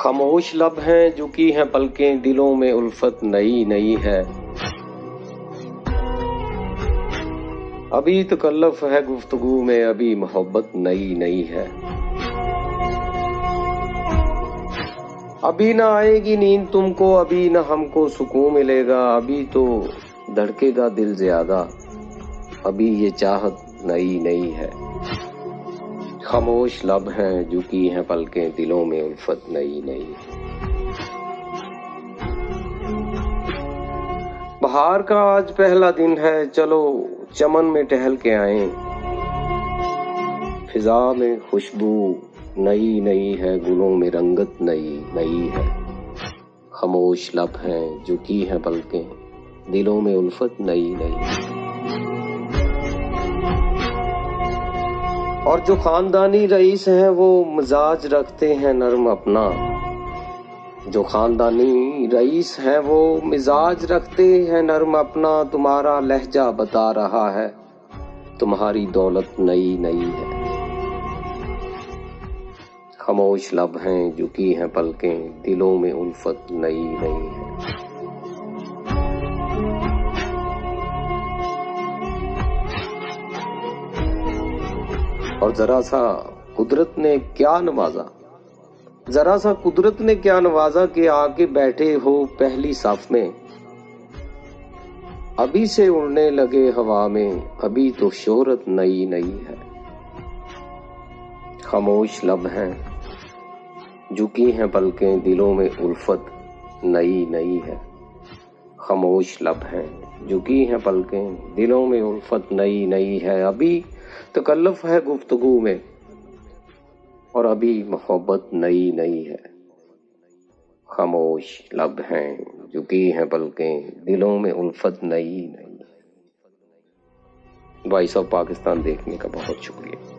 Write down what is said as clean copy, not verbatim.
خاموش لب ہیں جھکی ہیں پلکیں، دلوں میں الفت نئی نئی ہے۔ ابھی تکلف ہے گفتگو میں، ابھی محبت نئی نئی ہے۔ ابھی نہ آئے گی نیند تم کو، ابھی نہ ہم کو سکون ملے گا، ابھی تو دھڑکے گا دل زیادہ، ابھی یہ چاہت نئی نئی ہے۔ خاموش لب ہیں جھکی ہیں پلکیں، دلوں میں الفت نئی نئی ہے۔ بہار کا آج پہلا دن ہے، چلو چمن میں ٹہل کے آئیں۔ فضا میں خوشبو نئی نئی ہے، گلوں میں رنگت نئی نئی ہے۔ خاموش لب ہیں جھکی ہیں پلکیں، دلوں میں الفت نئی نئی ہے۔ اور جو خاندانی رئیس ہیں وہ مزاج رکھتے ہیں نرم اپنا، جو خاندانی رئیس ہیں وہ مزاج رکھتے ہیں نرم اپنا، تمہارا لہجہ بتا رہا ہے تمہاری دولت نئی نئی ہے۔ خاموش لب ہیں جھکی ہیں پلکیں، دلوں میں الفت نئی نئی ہے۔ اور ذرا سا قدرت نے کیا نوازا کہ آ کے بیٹھے ہو پہلی صف میں، ابھی سے اڑنے لگے ہوا میں، ابھی تو شہرت نئی نئی ہے۔ خاموش لب ہیں جھکی ہیں پلکیں، دلوں میں الفت نئی نئی ہے۔ خاموش لب ہیں جھکی ہیں پلکیں، دلوں میں الفت نئی نئی ہے۔ ابھی تکلف ہے گفتگو میں، اور ابھی محبت نئی نئی ہے۔ خاموش لب ہیں جھکی ہیں پلکیں، دلوں میں الفت نئی نئی ہے۔ وائس آف پاکستان دیکھنے کا بہت شکریہ۔